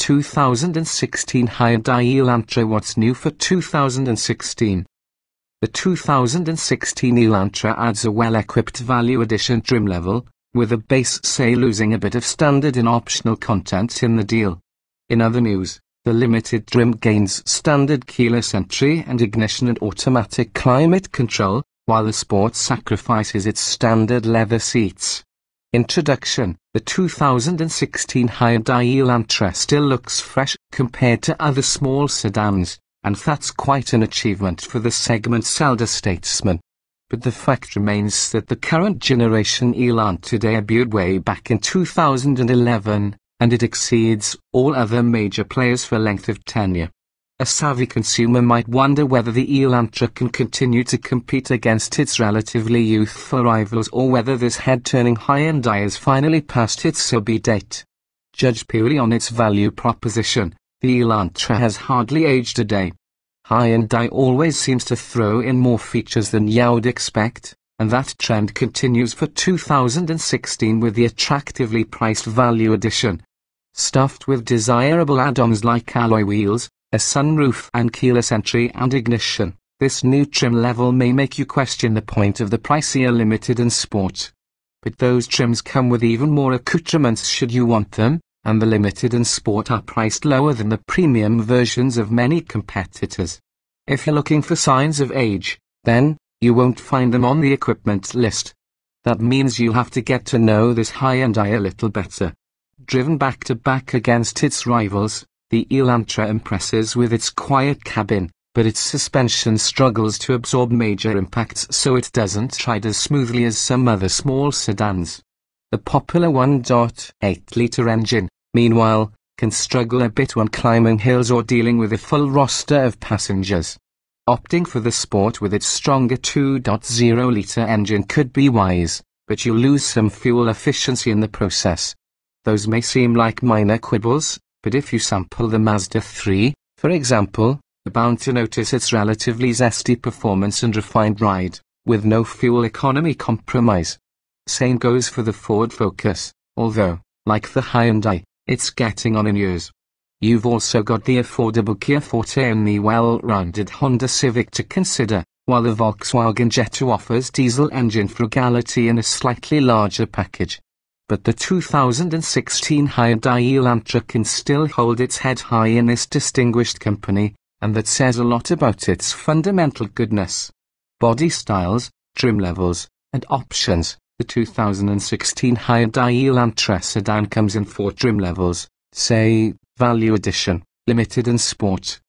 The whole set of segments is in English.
2016 Hyundai Elantra. What's new for 2016? The 2016 Elantra adds a well-equipped value edition trim level, with a base say losing a bit of standard and optional content in the deal. In other news, the limited trim gains standard keyless entry and ignition and automatic climate control, while the Sport sacrifices its standard leather seats. Introduction: the 2016 Hyundai Elantra still looks fresh compared to other small sedans, and that's quite an achievement for the segment's elder statesman. But the fact remains that the current generation Elantra debuted way back in 2011, and it exceeds all other major players for length of tenure. A savvy consumer might wonder whether the Elantra can continue to compete against its relatively youthful rivals, or whether this head-turning Hyundai has finally passed its so-be date. Judged purely on its value proposition, the Elantra has hardly aged a day. Hyundai always seems to throw in more features than you'd expect, and that trend continues for 2016 with the attractively priced value edition. Stuffed with desirable add-ons like alloy wheels, a sunroof and keyless entry and ignition, this new trim level may make you question the point of the pricier Limited and Sport. But those trims come with even more accoutrements should you want them, and the Limited and Sport are priced lower than the premium versions of many competitors. If you're looking for signs of age, then you won't find them on the equipment list. That means you'll have to get to know this Hyundai a little better. Driven back-to-back against its rivals, the Elantra impresses with its quiet cabin, but its suspension struggles to absorb major impacts, so it doesn't ride as smoothly as some other small sedans. The popular 1.8-litre engine, meanwhile, can struggle a bit when climbing hills or dealing with a full roster of passengers. Opting for the Sport with its stronger 2.0-litre engine could be wise, but you'll lose some fuel efficiency in the process. Those may seem like minor quibbles, but if you sample the Mazda 3, for example, you're bound to notice its relatively zesty performance and refined ride, with no fuel economy compromise. Same goes for the Ford Focus, although, like the Hyundai, it's getting on in years. You've also got the affordable Kia Forte and the well-rounded Honda Civic to consider, while the Volkswagen Jetta offers diesel engine frugality in a slightly larger package. But the 2016 Hyundai Elantra can still hold its head high in this distinguished company, and that says a lot about its fundamental goodness. Body styles, trim levels, and options. The 2016 Hyundai Elantra Sedan comes in 4 trim levels, say, Value Edition, Limited and Sport.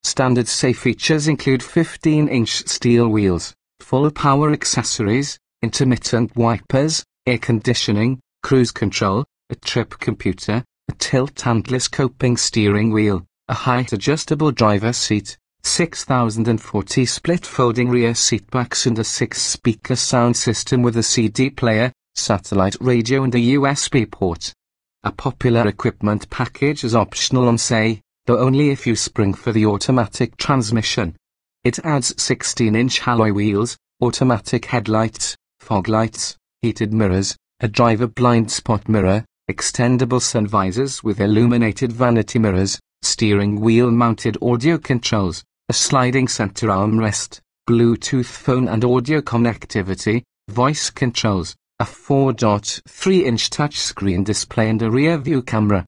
Standard say features include 15-inch steel wheels, full power accessories, intermittent wipers, air conditioning, cruise control, a trip computer, a tilt and telescoping steering wheel, a height-adjustable driver seat, 6040 split-folding rear seatbacks and a 6-speaker sound system with a CD player, satellite radio and a USB port. A popular equipment package is optional on say, though only if you spring for the automatic transmission. It adds 16-inch alloy wheels, automatic headlights, fog lights, heated mirrors, a driver blind spot mirror, extendable sun visors with illuminated vanity mirrors, steering wheel mounted audio controls, a sliding center armrest, Bluetooth phone and audio connectivity, voice controls, a 4.3-inch touchscreen display and a rear view camera.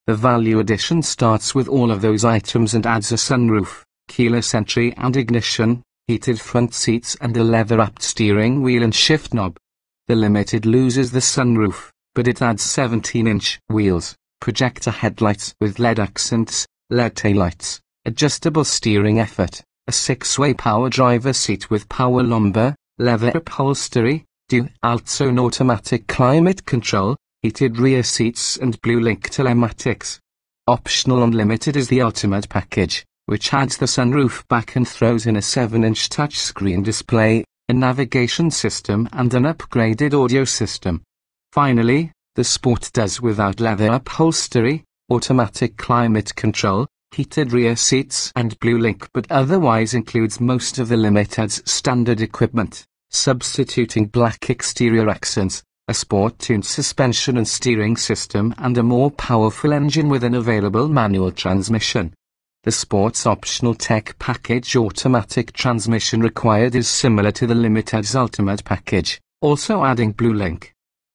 The Value Edition starts with all of those items and adds a sunroof, keyless entry and ignition, heated front seats and a leather-wrapped steering wheel and shift knob. The Limited loses the sunroof, but it adds 17-inch wheels, projector headlights with LED accents, LED taillights, adjustable steering effort, a 6-way power driver seat with power lumbar, leather upholstery, dual-zone automatic climate control, heated rear seats and Blue-Link telematics. Optional on Limited is the Ultimate package, which adds the sunroof back and throws in a 7-inch touchscreen display, a navigation system and an upgraded audio system. Finally, the Sport does without leather upholstery, automatic climate control, heated rear seats and Blue-Link, but otherwise includes most of the Limited's standard equipment, substituting black exterior accents, a sport-tuned suspension and steering system, and a more powerful engine with an available manual transmission. The sport's optional tech package automatic transmission required is similar to the Limited's Ultimate package, also adding Blue-Link.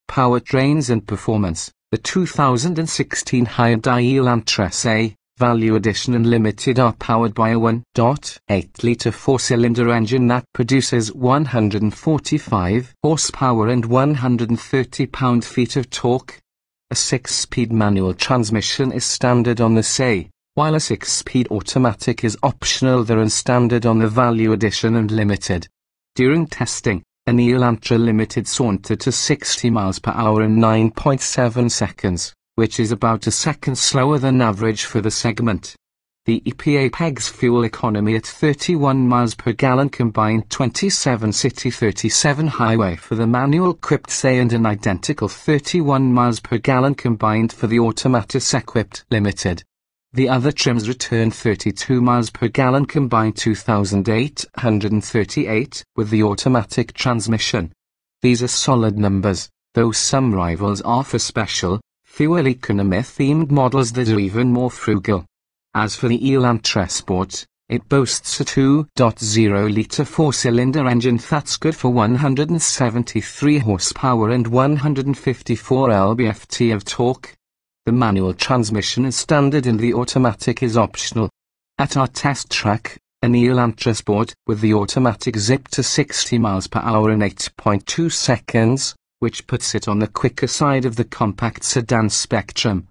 Powertrains and performance. The 2016 Hyundai Elantra Sedan, Value Edition and Limited are powered by a 1.8-litre four-cylinder engine that produces 145 horsepower and 130 pound-feet of torque. A 6-speed manual transmission is standard on the Sedan, while a 6-speed automatic is optional there and standard on the Value Edition and Limited. During testing, an Elantra Limited sauntered to 60 miles per hour in 9.7 seconds, which is about a second slower than average for the segment. The EPA pegs fuel economy at 31 miles per gallon combined 27 city 37 highway for the manual-equipped Sedan and an identical 31 miles per gallon combined for the automatic-equipped Limited. The other trims return 32 miles per gallon combined 2,838 with the automatic transmission. These are solid numbers, though some rivals offer special, fuel economy-themed models that are even more frugal. As for the Elantra Sport, it boasts a 2.0-litre four-cylinder engine that's good for 173 horsepower and 154 lb-ft of torque. The manual transmission is standard and the automatic is optional. At our test track, an Elantra Sport with the automatic zipped to 60 miles per hour in 8.2 seconds, which puts it on the quicker side of the compact sedan spectrum.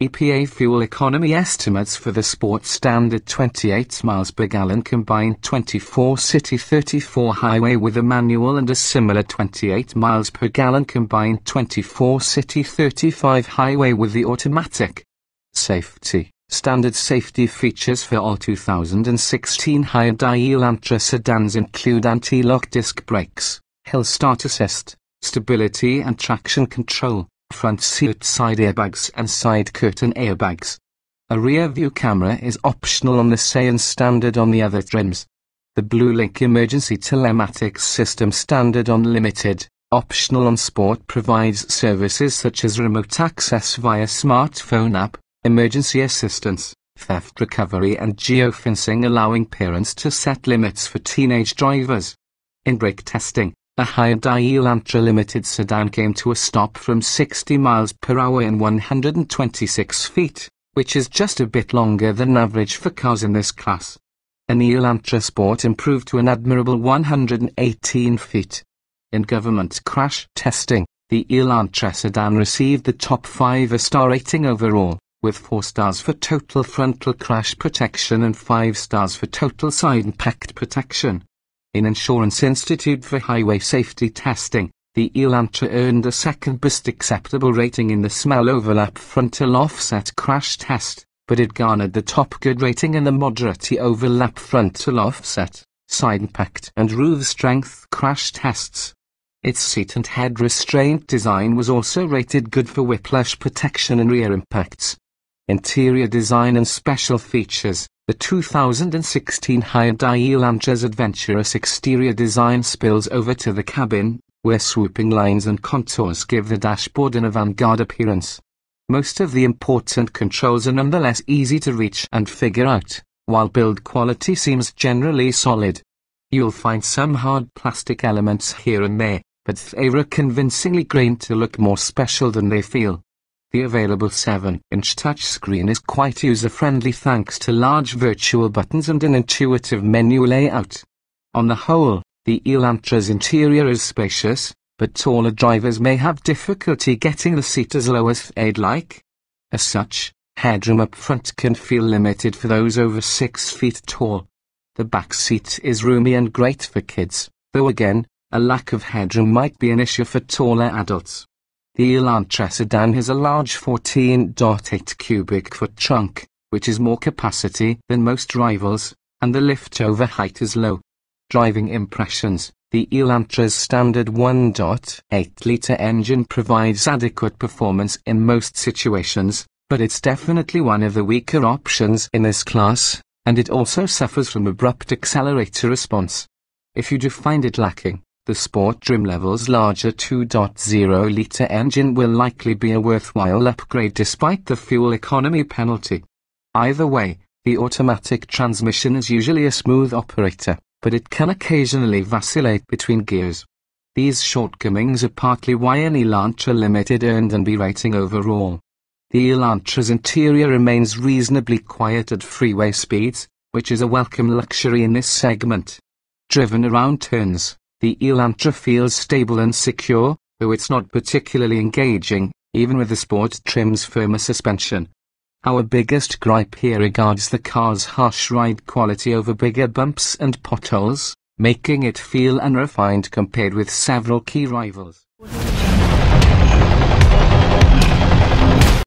EPA fuel economy estimates for the Sport stand at 28 miles per gallon combined 24 city 34 highway with a manual and a similar 28 miles per gallon combined 24 city 35 highway with the automatic. Safety. Standard safety features for all 2016 Hyundai Elantra sedans include anti-lock disc brakes, hill start assist, stability and traction control, front seat side airbags and side curtain airbags. A rear view camera is optional on the Sedan and standard on the other trims. The Blue-Link emergency telematics system standard on Limited, optional on Sport provides services such as remote access via smartphone app, emergency assistance, theft recovery and geofencing allowing parents to set limits for teenage drivers. In brake testing, a Hyundai Elantra Limited sedan came to a stop from 60 miles per hour in 126 feet, which is just a bit longer than average for cars in this class. An Elantra Sport improved to an admirable 118 feet. In government crash testing, the Elantra sedan received the top 5-star rating overall, with 4 stars for total frontal crash protection and 5 stars for total side impact protection. In Insurance Institute for Highway Safety Testing, the Elantra earned a second best acceptable rating in the smell overlap frontal offset crash test, but it garnered the top good rating in the moderate overlap frontal offset, side impact and roof strength crash tests. Its seat and head restraint design was also rated good for whiplash protection and rear impacts. Interior design and special features. The 2016 Hyundai Elantra's adventurous exterior design spills over to the cabin, where swooping lines and contours give the dashboard an avant-garde appearance. Most of the important controls are nonetheless easy to reach and figure out, while build quality seems generally solid. You'll find some hard plastic elements here and there, but they are convincingly grained to look more special than they feel. The available 7-inch touchscreen is quite user-friendly thanks to large virtual buttons and an intuitive menu layout. On the whole, the Elantra's interior is spacious, but taller drivers may have difficulty getting the seat as low as they'd like. As such, headroom up front can feel limited for those over 6 feet tall. The back seat is roomy and great for kids, though again, a lack of headroom might be an issue for taller adults. The Elantra sedan has a large 14.8 cubic foot trunk, which is more capacity than most rivals, and the lift-over height is low. Driving impressions. The Elantra's standard 1.8-litre engine provides adequate performance in most situations, but it's definitely one of the weaker options in this class, and it also suffers from abrupt accelerator response. If you do find it lacking, the sport trim level's larger 2.0-litre engine will likely be a worthwhile upgrade despite the fuel economy penalty. Either way, the automatic transmission is usually a smooth operator, but it can occasionally vacillate between gears. These shortcomings are partly why an Elantra Limited earned an B rating overall. The Elantra's interior remains reasonably quiet at freeway speeds, which is a welcome luxury in this segment. Driven around turns, the Elantra feels stable and secure, though it's not particularly engaging, even with the sport trim's firmer suspension. Our biggest gripe here regards the car's harsh ride quality over bigger bumps and potholes, making it feel unrefined compared with several key rivals.